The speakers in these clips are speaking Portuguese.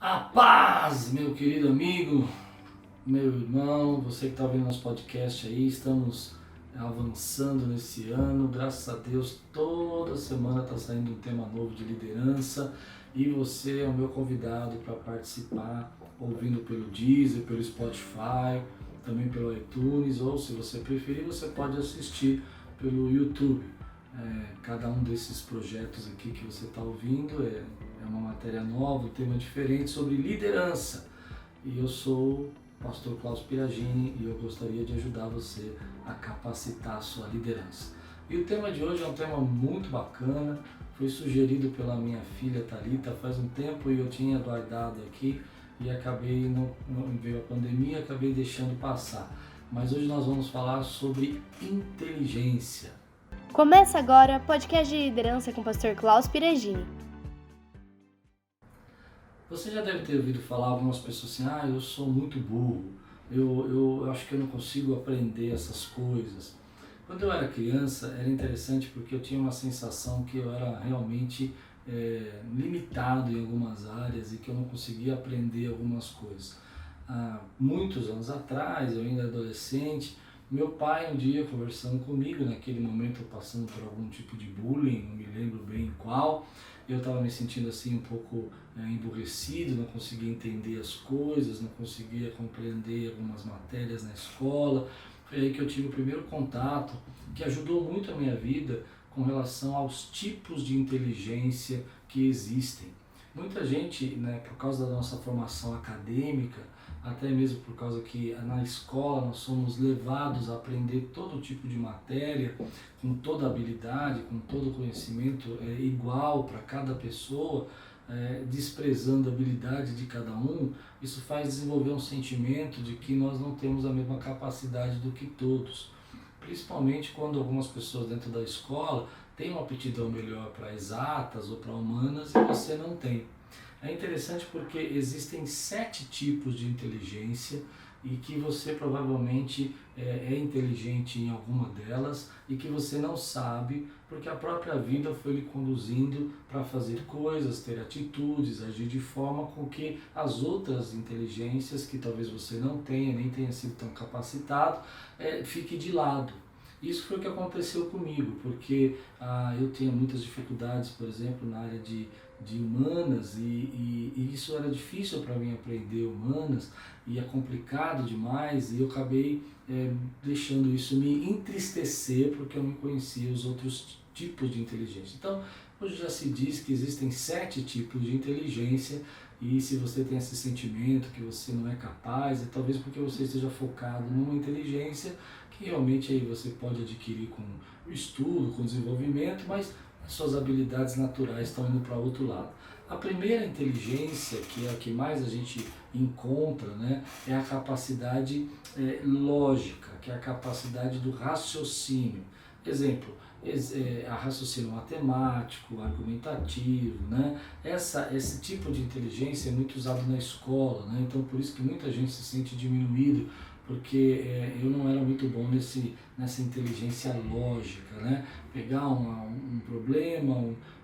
A paz, meu querido amigo, meu irmão, você que está ouvindo nosso podcast aí, estamos avançando nesse ano, graças a Deus, toda semana está saindo um tema novo de liderança e você é o meu convidado para participar, ouvindo pelo Deezer, pelo Spotify, também pelo iTunes, ou se você preferir, você pode assistir pelo YouTube. Cada um desses projetos aqui que você está ouvindo é uma matéria nova, um tema diferente sobre liderança. E eu sou o pastor Klaus Piragini e eu gostaria de ajudar você a capacitar a sua liderança. E o tema de hoje é um tema muito bacana, foi sugerido pela minha filha Thalita faz um tempo e eu tinha guardado aqui e acabei, não veio a pandemia, acabei deixando passar. Mas hoje nós vamos falar sobre inteligência. Começa agora o podcast de liderança com o pastor Klaus Piragini. Você já deve ter ouvido falar algumas pessoas assim, eu sou muito burro, eu acho que eu não consigo aprender essas coisas. Quando eu era criança era interessante porque eu tinha uma sensação que eu era realmente limitado em algumas áreas e que eu não conseguia aprender algumas coisas. Há muitos anos atrás, eu ainda adolescente, meu pai um dia conversando comigo, naquele momento eu passando por algum tipo de bullying, não me lembro bem qual, eu estava me sentindo assim um pouco emburrecido, não conseguia entender as coisas, não conseguia compreender algumas matérias na escola. Foi aí que eu tive o primeiro contato, que ajudou muito a minha vida com relação aos tipos de inteligência que existem. Muita gente, por causa da nossa formação acadêmica, até mesmo por causa que na escola nós somos levados a aprender todo tipo de matéria, com toda habilidade, com todo conhecimento igual para cada pessoa, desprezando a habilidade de cada um, isso faz desenvolver um sentimento de que nós não temos a mesma capacidade do que todos. Principalmente quando algumas pessoas dentro da escola têm uma aptidão melhor para exatas ou para humanas e você não tem. É interessante porque existem 7 tipos de inteligência e que você provavelmente é inteligente em alguma delas e que você não sabe porque a própria vida foi lhe conduzindo para fazer coisas, ter atitudes, agir de forma com que as outras inteligências que talvez você não tenha, nem tenha sido tão capacitado, fique de lado. Isso foi o que aconteceu comigo, porque eu tinha muitas dificuldades, por exemplo, na área de humanas e isso era difícil para mim aprender humanas e é complicado demais e eu acabei deixando isso me entristecer porque eu não conhecia os outros tipos de inteligência. Então, hoje já se diz que existem 7 tipos de inteligência e se você tem esse sentimento que você não é capaz, é talvez porque você esteja focado numa inteligência que realmente aí você pode adquirir com o estudo, com o desenvolvimento, mas suas habilidades naturais estão indo para outro lado. A primeira inteligência, que é a que mais a gente encontra, é a capacidade lógica, que é a capacidade do raciocínio. Exemplo, a raciocínio matemático, argumentativo, esse tipo de inteligência é muito usado na escola, então por isso que muita gente se sente diminuído, porque eu não era muito bom nessa inteligência lógica, pegar um problema,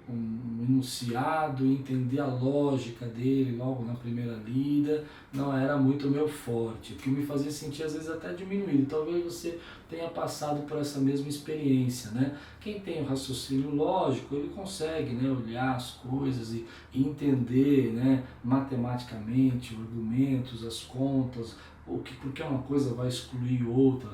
um enunciado e entender a lógica dele logo na primeira lida, não era muito meu forte, o que me fazia sentir às vezes até diminuído. Talvez você tenha passado por essa mesma experiência, Quem tem o raciocínio lógico, ele consegue olhar as coisas e entender matematicamente os argumentos, as contas, porque uma coisa vai excluir outra,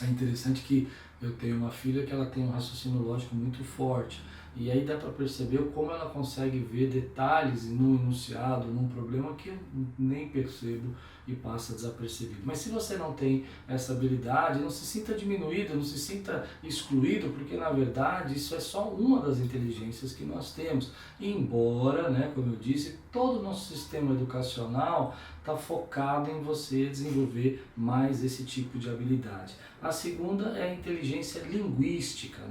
É interessante que eu tenho uma filha que ela tem um raciocínio lógico muito forte e aí dá para perceber como ela consegue ver detalhes num enunciado, num problema que eu nem percebo e passa desapercebido. Mas se você não tem essa habilidade, não se sinta diminuído, não se sinta excluído, porque na verdade isso é só uma das inteligências que nós temos. Embora, como eu disse, todo o nosso sistema educacional está focado em você desenvolver mais esse tipo de habilidade. A segunda é a inteligência linguística,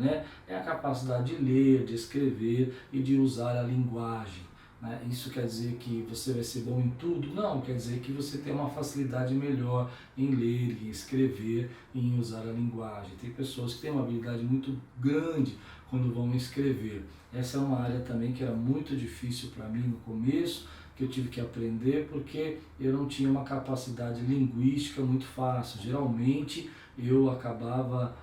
é a capacidade de ler, de escrever e de usar a linguagem. Isso quer dizer que você vai ser bom em tudo? Não, quer dizer que você tem uma facilidade melhor em ler, em escrever e em usar a linguagem. Tem pessoas que têm uma habilidade muito grande quando vão escrever. Essa é uma área também que era muito difícil para mim no começo que eu tive que aprender porque eu não tinha uma capacidade linguística muito fácil. Geralmente eu acabava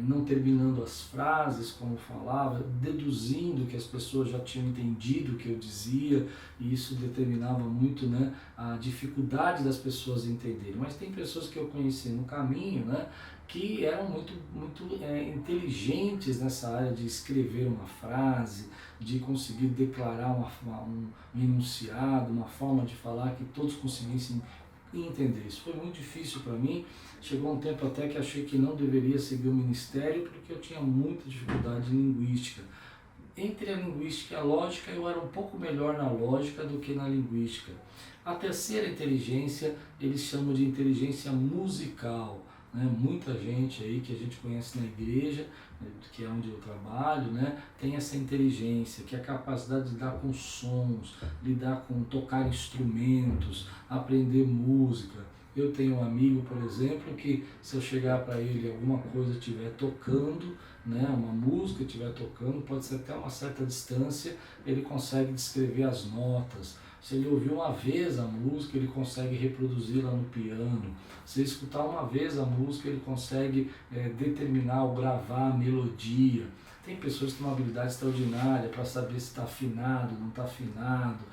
não terminando as frases como falava, deduzindo que as pessoas já tinham entendido o que eu dizia, e isso determinava muito, né, a dificuldade das pessoas entenderem. Mas tem pessoas que eu conheci no caminho, né, que eram muito inteligentes nessa área de escrever uma frase, de conseguir declarar um enunciado, uma forma de falar que todos conseguissem entender. Isso foi muito difícil para mim. Chegou um tempo até que achei que não deveria seguir o ministério porque eu tinha muita dificuldade linguística. Entre a linguística e a lógica, eu era um pouco melhor na lógica do que na linguística. A terceira inteligência, eles chamam de inteligência musical. Né? Muita gente aí que a gente conhece na igreja, que é onde eu trabalho, né, tem essa inteligência, que é a capacidade de lidar com sons, lidar com tocar instrumentos, aprender música. Eu tenho um amigo, por exemplo, que se eu chegar para ele e alguma coisa estiver tocando, né, uma música estiver tocando, pode ser até uma certa distância, ele consegue descrever as notas. Se ele ouvir uma vez a música, ele consegue reproduzi-la no piano. Se ele escutar uma vez a música, ele consegue determinar ou gravar a melodia. Tem pessoas que têm uma habilidade extraordinária para saber se está afinado, não está afinado,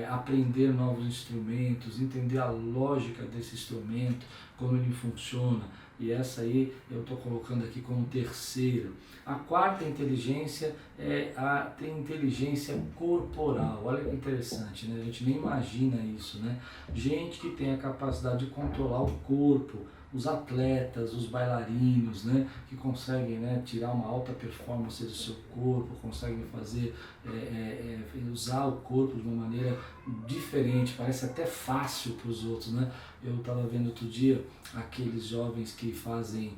aprender novos instrumentos, entender a lógica desse instrumento, como ele funciona. E essa aí eu estou colocando aqui como terceira. A quarta inteligência é a inteligência corporal. Olha que interessante, né? A gente nem imagina isso, né? Gente que tem a capacidade de controlar o corpo, os atletas, os bailarinos, né, que conseguem, né, tirar uma alta performance do seu corpo, conseguem fazer, usar o corpo de uma maneira diferente, parece até fácil para os outros, né? Eu estava vendo outro dia aqueles jovens que fazem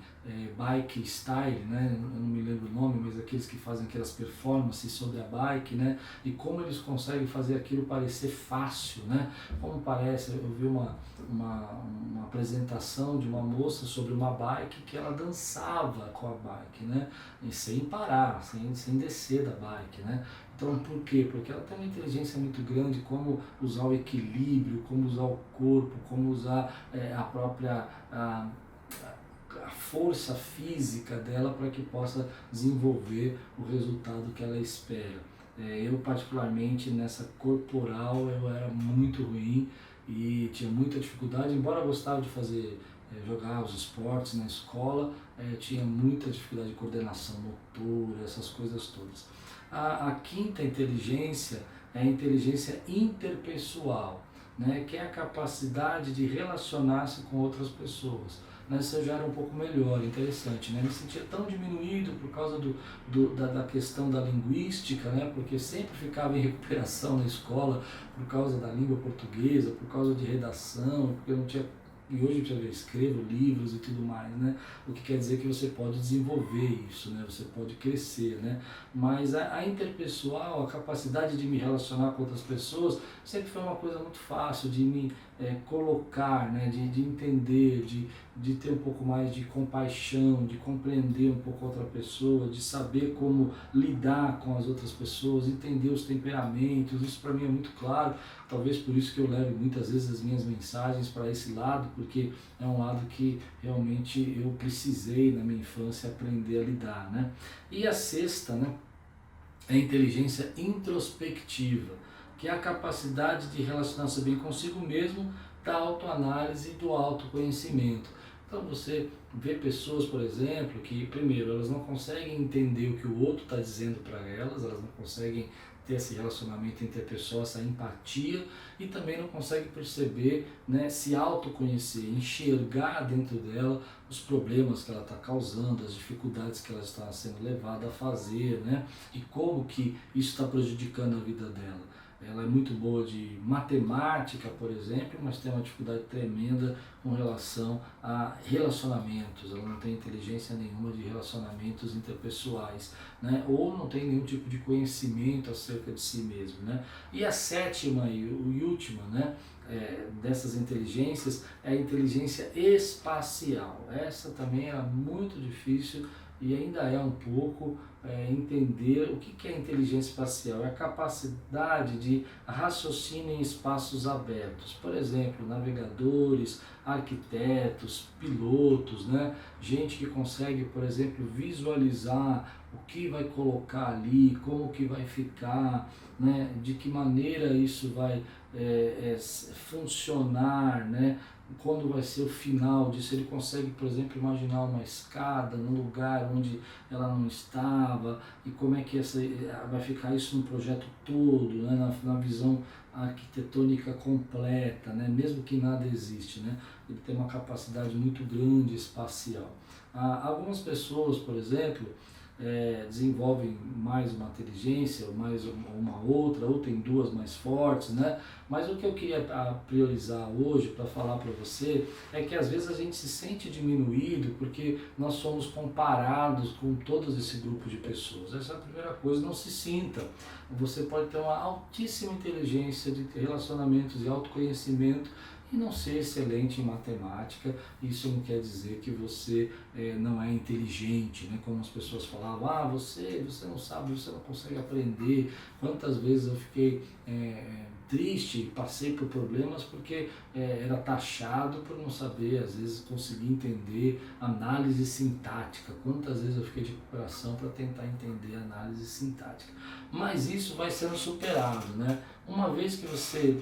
bike style, né? Eu não me lembro o nome, mas aqueles que fazem aquelas performances sobre a bike, né? E como eles conseguem fazer aquilo parecer fácil, né? Como parece, eu vi uma apresentação de uma moça sobre uma bike que ela dançava com a bike, né? E sem parar, sem descer da bike, né? Então, por quê? Porque ela tem uma inteligência muito grande, como usar o equilíbrio, como usar o corpo, como usar a própria a força física dela para que possa desenvolver o resultado que ela espera. Eu, particularmente, nessa corporal, eu era muito ruim e tinha muita dificuldade, embora eu gostava de fazer, jogar os esportes na escola, tinha muita dificuldade de coordenação motora, essas coisas todas. A quinta inteligência é a inteligência interpessoal, né, que é a capacidade de relacionar-se com outras pessoas. Isso eu já era um pouco melhor, interessante, né? Me sentia tão diminuído por causa da questão da linguística, né? Porque sempre ficava em recuperação na escola por causa da língua portuguesa, por causa de redação, porque eu não tinha. E hoje eu escrevo livros e tudo mais, né? O que quer dizer que você pode desenvolver isso, né? Você pode crescer, né? Mas a interpessoal, a capacidade de me relacionar com outras pessoas, sempre foi uma coisa muito fácil de me colocar, né? De entender, de ter um pouco mais de compaixão, de compreender um pouco a outra pessoa, de saber como lidar com as outras pessoas, entender os temperamentos. Isso para mim é muito claro. Talvez por isso que eu levo muitas vezes as minhas mensagens para esse lado, porque é um lado que realmente eu precisei na minha infância aprender a lidar, né? E a sexta, né, é a inteligência introspectiva, que é a capacidade de relacionar-se bem consigo mesmo, da autoanálise e do autoconhecimento. Então você vê pessoas, por exemplo, que primeiro elas não conseguem entender o que o outro está dizendo para elas não conseguem ter esse relacionamento interpessoal, essa empatia, e também não consegue perceber, né, se autoconhecer, enxergar dentro dela os problemas que ela está causando, as dificuldades que ela está sendo levada a fazer, né, e como que isso está prejudicando a vida dela. Ela é muito boa de matemática, por exemplo, mas tem uma dificuldade tremenda com relação a relacionamentos. Ela não tem inteligência nenhuma de relacionamentos interpessoais, né? Ou não tem nenhum tipo de conhecimento acerca de si mesmo, né? E a sétima e última, né, dessas inteligências é a inteligência espacial. Essa também era muito difícil e ainda é um pouco, entender o que é inteligência espacial. É a capacidade de raciocínio em espaços abertos. Por exemplo, navegadores, arquitetos, pilotos, né? Gente que consegue, por exemplo, visualizar o que vai colocar ali, como que vai ficar, né? De que maneira isso vai funcionar, né? Quando vai ser o final disso, ele consegue, por exemplo, imaginar uma escada num lugar onde ela não estava, e como é que vai ficar isso no projeto todo, né? na visão arquitetônica completa, né? Mesmo que nada existe, né? Ele tem uma capacidade muito grande espacial. Algumas pessoas, por exemplo, desenvolvem mais uma inteligência, ou mais uma outra, ou tem duas mais fortes, né? Mas o que eu queria priorizar hoje para falar para você é que às vezes a gente se sente diminuído porque nós somos comparados com todo esse grupo de pessoas. Essa é a primeira coisa, não se sinta. Você pode ter uma altíssima inteligência de relacionamentos e autoconhecimento e não ser excelente em matemática. Isso não quer dizer que você não é inteligente, né? Como as pessoas falavam, você não sabe, você não consegue aprender. Quantas vezes eu fiquei triste, passei por problemas porque era taxado por não saber, às vezes, conseguir entender análise sintática. Quantas vezes eu fiquei de recuperação para tentar entender análise sintática. Mas isso vai sendo superado, né? Uma vez que você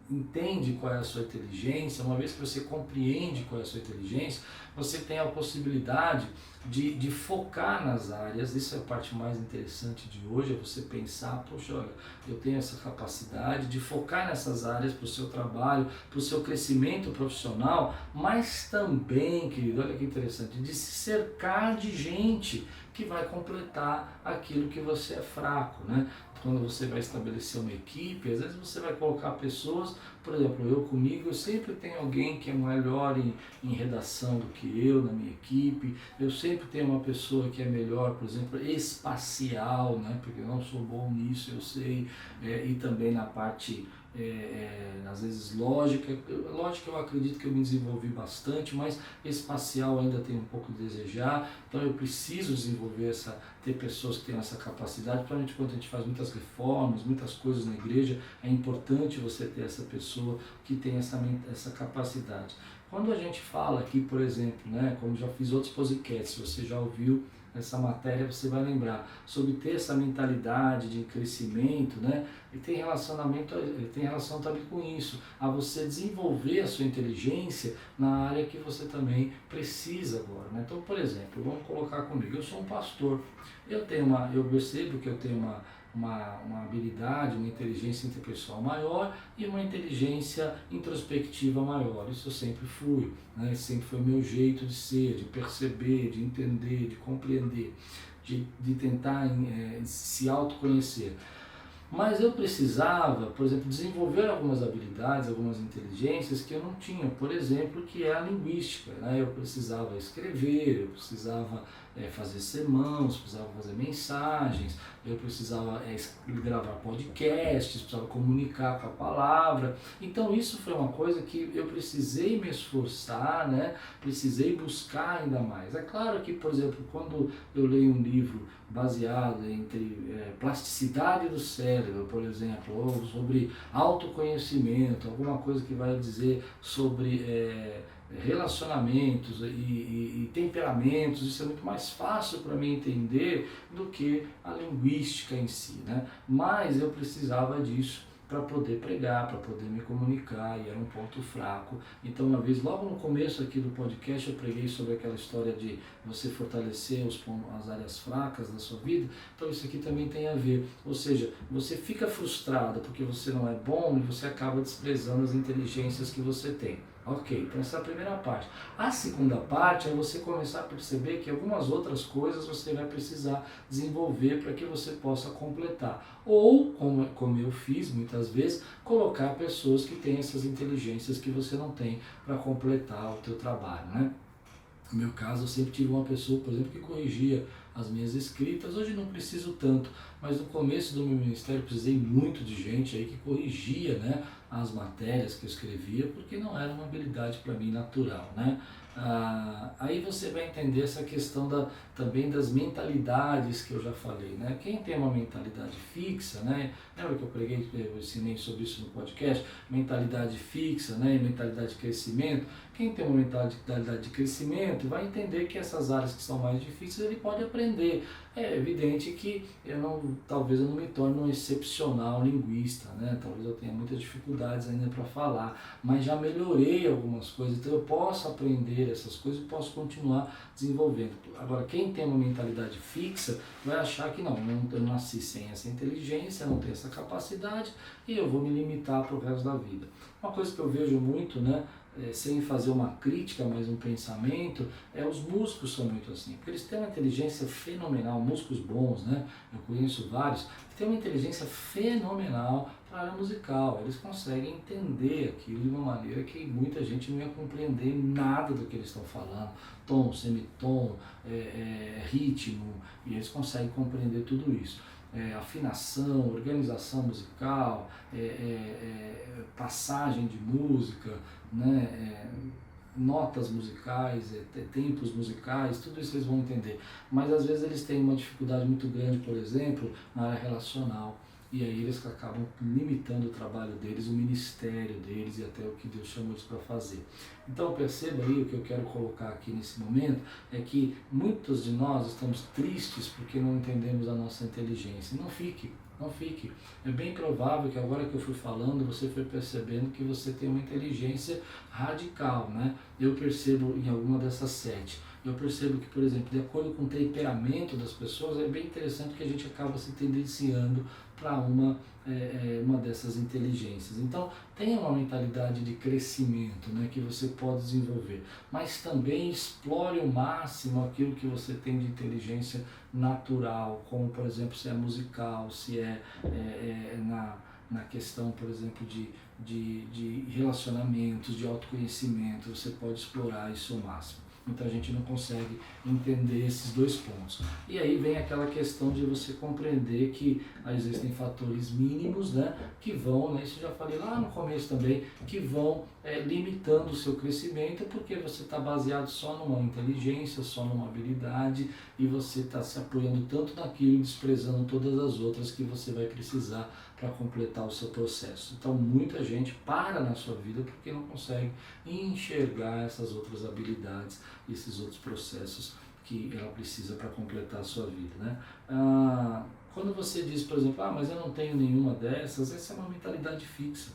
entende qual é a sua inteligência, uma vez que você compreende qual é a sua inteligência, você tem a possibilidade de focar nas áreas. Isso é a parte mais interessante de hoje, é você pensar, poxa, olha, eu tenho essa capacidade de focar nessas áreas para o seu trabalho, para o seu crescimento profissional, mas também, querido, olha que interessante, de se cercar de gente que vai completar aquilo que você é fraco, né? Quando você vai estabelecer uma equipe, às vezes você vai colocar pessoas, por exemplo, eu sempre tenho alguém que é melhor em redação do que eu na minha equipe, eu sempre tenho uma pessoa que é melhor, por exemplo, espacial, né? Porque eu não sou bom nisso, eu sei, e também na parte às vezes lógica eu acredito que eu me desenvolvi bastante, mas espacial ainda tem um pouco a desejar, então eu preciso desenvolver ter pessoas que tenham essa capacidade, principalmente quando a gente faz muitas reformas, muitas coisas na igreja, é importante você ter essa pessoa que tem essa capacidade. Quando a gente fala aqui, por exemplo, né, como já fiz outros podcasts, você já ouviu essa matéria, você vai lembrar sobre ter essa mentalidade de crescimento, né? E tem relação também com isso, a você desenvolver a sua inteligência na área que você também precisa agora, né? Então, por exemplo, vamos colocar comigo, eu sou um pastor, eu percebo que eu tenho uma habilidade, uma inteligência interpessoal maior e uma inteligência introspectiva maior. Isso eu sempre fui, né? Sempre foi o meu jeito de ser, de perceber, de entender, de compreender, de tentar se autoconhecer. Mas eu precisava, por exemplo, desenvolver algumas habilidades, algumas inteligências que eu não tinha. Por exemplo, que é a linguística, né? Eu precisava escrever, eu precisava fazer sermões, precisava fazer mensagens, eu precisava gravar podcasts, precisava comunicar com a palavra. Então isso foi uma coisa que eu precisei me esforçar, né? Precisei buscar ainda mais. É claro que, por exemplo, quando eu leio um livro baseado entre plasticidade do cérebro, por exemplo, ou sobre autoconhecimento, alguma coisa que vai dizer sobre relacionamentos e temperamentos, isso é muito mais fácil para mim entender do que a linguística em si, né? Mas eu precisava disso para poder pregar, para poder me comunicar, e era um ponto fraco. Então, uma vez, logo no começo aqui do podcast, eu preguei sobre aquela história de você fortalecer as áreas fracas da sua vida. Então, isso aqui também tem a ver. Ou seja, você fica frustrado porque você não é bom e você acaba desprezando as inteligências que você tem. Ok, então essa é a primeira parte. A segunda parte é você começar a perceber que algumas outras coisas você vai precisar desenvolver para que você possa completar. Ou, como eu fiz muitas vezes, colocar pessoas que têm essas inteligências que você não tem para completar o teu trabalho, né? No meu caso, eu sempre tive uma pessoa, por exemplo, que corrigia as minhas escritas. Hoje não preciso tanto, mas no começo do meu ministério precisei muito de gente aí que corrigia, né, as matérias que eu escrevia, porque não era uma habilidade para mim natural, né? Aí você vai entender essa questão também das mentalidades que eu já falei, né? Quem tem uma mentalidade fixa, né? Lembra que eu ensinei sobre isso no podcast? Mentalidade fixa, né? E mentalidade de crescimento. Quem tem uma mentalidade de crescimento vai entender que essas áreas que são mais difíceis ele pode aprender. É evidente que talvez eu não me torne um excepcional linguista, né? Talvez eu tenha muitas dificuldades ainda para falar, mas já melhorei algumas coisas, então eu posso aprender essas coisas e posso continuar desenvolvendo. Agora, quem tem uma mentalidade fixa vai achar que eu nasci sem essa inteligência, não tenho essa capacidade e eu vou me limitar para o resto da vida. Uma coisa que eu vejo muito, né? Sem fazer uma crítica, mas um pensamento, os músicos são muito assim, porque eles têm uma inteligência fenomenal, músicos bons, né? Eu conheço vários, que têm uma inteligência fenomenal para a área musical, eles conseguem entender aquilo de uma maneira que muita gente não ia compreender nada do que eles estão falando, tom, semitom, ritmo, e eles conseguem compreender tudo isso. Afinação, organização musical, passagem de música, né, notas musicais, tempos musicais, tudo isso eles vão entender. Mas às vezes eles têm uma dificuldade muito grande, por exemplo, na área relacional. E aí eles acabam limitando o trabalho deles, o ministério deles e até o que Deus chamou eles para fazer. Então perceba aí, o que eu quero colocar aqui nesse momento é que muitos de nós estamos tristes porque não entendemos a nossa inteligência. Não fique. É bem provável que agora que eu fui falando, você foi percebendo que você tem uma inteligência radical, né? Eu percebo em alguma dessas 7. Eu percebo que, por exemplo, de acordo com o temperamento das pessoas, é bem interessante que a gente acaba se tendenciando para uma dessas inteligências. Então, tenha uma mentalidade de crescimento, né, que você pode desenvolver, mas também explore ao máximo aquilo que você tem de inteligência natural, como, por exemplo, se é musical, se na questão, por exemplo, de relacionamentos, de autoconhecimento, você pode explorar isso ao máximo. Muita gente não consegue entender esses dois pontos. E aí vem aquela questão de você compreender que existem fatores mínimos, né, que vão, né, isso eu já falei lá no começo também, que vão limitando o seu crescimento, porque você está baseado só numa inteligência, só numa habilidade, e você está se apoiando tanto naquilo, desprezando todas as outras que você vai precisar para completar o seu processo. Então muita gente para na sua vida porque não consegue enxergar essas outras habilidades, esses outros processos que ela precisa para completar a sua vida, né? Quando você diz, por exemplo, mas eu não tenho nenhuma dessas, essa é uma mentalidade fixa.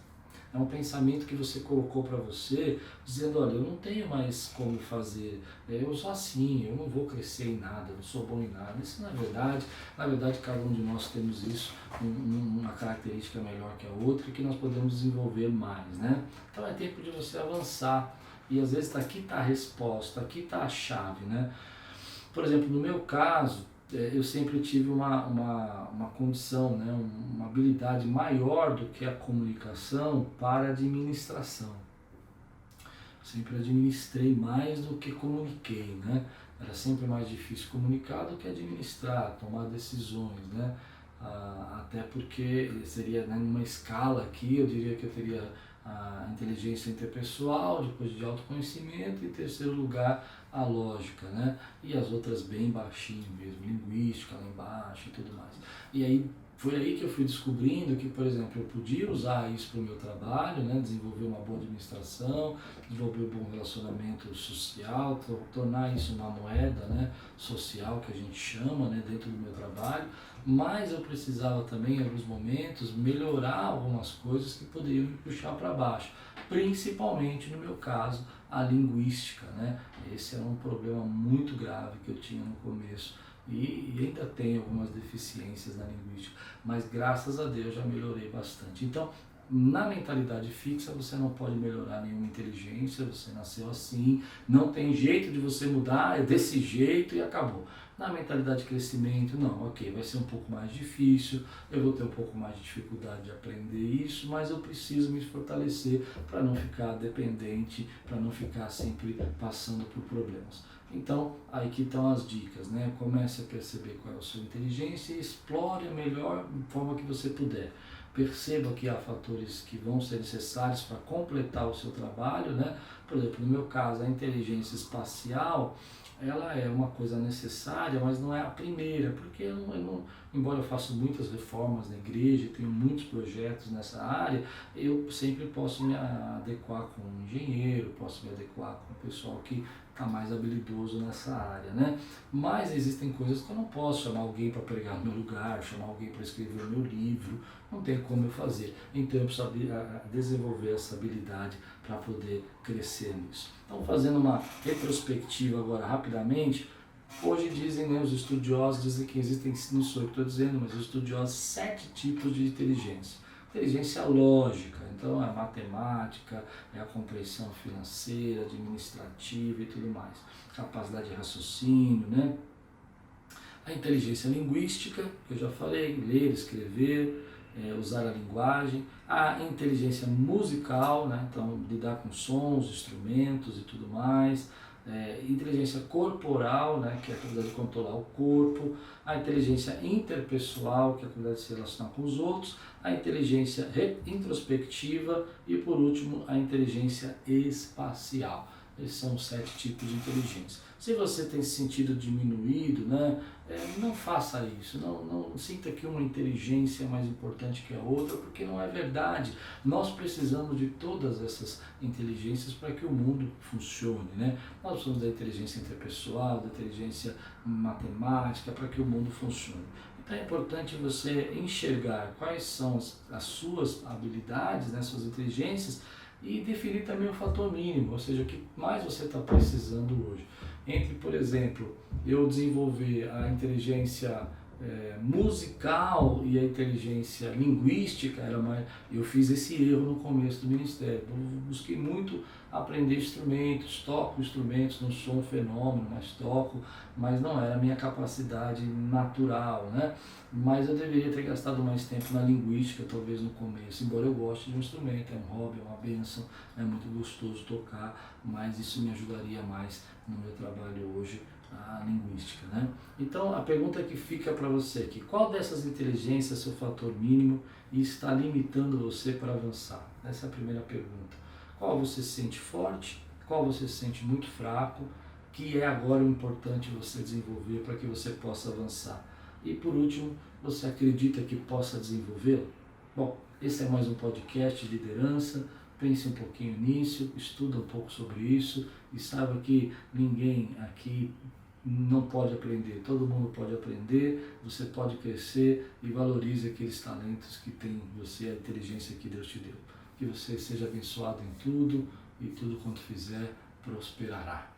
É um pensamento que você colocou para você, dizendo, olha, eu não tenho mais como fazer, eu sou assim, eu não vou crescer em nada, eu não sou bom em nada. Isso na verdade, cada um de nós temos isso, uma característica melhor que a outra, e que nós podemos desenvolver mais, né? Então é tempo de você avançar, e às vezes aqui está a resposta, aqui está a chave, né? Por exemplo, no meu caso, eu sempre tive uma condição, né, uma habilidade maior do que a comunicação para a administração. Sempre administrei mais do que comuniquei, né? Era sempre mais difícil comunicar do que administrar, tomar decisões, né? Até porque seria, né, numa escala aqui, eu diria que eu teria a inteligência interpessoal, depois de autoconhecimento, e em terceiro lugar a lógica, né? E as outras bem baixinho mesmo, linguística lá embaixo e tudo mais. E aí foi aí que eu fui descobrindo que, por exemplo, eu podia usar isso para o meu trabalho, né? Desenvolver uma boa administração, desenvolver um bom relacionamento social, tornar isso uma moeda, né, social que a gente chama, né, dentro do meu trabalho, mas eu precisava também, em alguns momentos, melhorar algumas coisas que poderiam me puxar para baixo, principalmente, no meu caso, a linguística, né? Esse era um problema muito grave que eu tinha no começo e ainda tenho algumas deficiências na linguística, mas graças a Deus já melhorei bastante. Então, na mentalidade fixa você não pode melhorar nenhuma inteligência, você nasceu assim, não tem jeito de você mudar, é desse jeito e acabou. Na mentalidade de crescimento, não, ok, vai ser um pouco mais difícil, eu vou ter um pouco mais de dificuldade de aprender isso, mas eu preciso me fortalecer para não ficar dependente, para não ficar sempre passando por problemas. Então, aí que estão as dicas, né? Comece a perceber qual é a sua inteligência e explore a melhor forma que você puder. perceba que há fatores que vão ser necessários para completar o seu trabalho, né? Por exemplo, no meu caso, a inteligência espacial, ela é uma coisa necessária, mas não é a primeira, porque embora eu faça muitas reformas na igreja, tenho muitos projetos nessa área, eu sempre posso me adequar com um engenheiro, posso me adequar com o pessoal que está mais habilidoso nessa área, né? Mas existem coisas que eu não posso chamar alguém para pregar no meu lugar, chamar alguém para escrever o meu livro, não tem como eu fazer. Então eu preciso desenvolver essa habilidade para poder crescer nisso. Então, fazendo uma retrospectiva agora rapidamente, hoje dizem, né, os estudiosos dizem que existem, não sou eu que estou dizendo, mas os estudiosos, 7 tipos de inteligência. Inteligência lógica, então é a matemática, é a compreensão financeira, administrativa e tudo mais. Capacidade de raciocínio, né? A inteligência linguística, que eu já falei, ler, escrever, usar a linguagem. A inteligência musical, né? Então lidar com sons, instrumentos e tudo mais. Inteligência corporal, né, que é a capacidade de controlar o corpo, a inteligência interpessoal, que é a capacidade de se relacionar com os outros, a inteligência introspectiva e, por último, a inteligência espacial. Esses são os 7 tipos de inteligência. Se você tem se sentido diminuído, né, não faça isso, não sinta que uma inteligência é mais importante que a outra, porque não é verdade. Nós precisamos de todas essas inteligências para que o mundo funcione, né? Nós precisamos da inteligência interpessoal, da inteligência matemática, para que o mundo funcione. Então é importante você enxergar quais são as suas habilidades, né, suas inteligências, e definir também o fator mínimo, ou seja, o que mais você está precisando hoje. Entre, por exemplo, eu desenvolver a inteligência musical e a inteligência linguística, eu fiz esse erro no começo do ministério. Eu busquei muito aprender instrumentos, toco instrumentos, não sou um fenômeno, mas toco, mas não era a minha capacidade natural, né? Mas eu deveria ter gastado mais tempo na linguística, talvez no começo, embora eu goste de um instrumento, é um hobby, é uma bênção, é muito gostoso tocar, mas isso me ajudaria mais no meu trabalho hoje, a linguística, né? Então a pergunta que fica para você aqui: qual dessas inteligências é seu fator mínimo e está limitando você para avançar? Essa é a primeira pergunta. Qual você se sente forte, qual você se sente muito fraco, que é agora o importante você desenvolver para que você possa avançar? E por último, você acredita que possa desenvolvê-lo? Bom, esse é mais um podcast de liderança. Pense um pouquinho nisso, estuda um pouco sobre isso e saiba que ninguém aqui não pode aprender, todo mundo pode aprender, você pode crescer, e valorize aqueles talentos que tem em você, a inteligência que Deus te deu. Que você seja abençoado em tudo e tudo quanto fizer prosperará.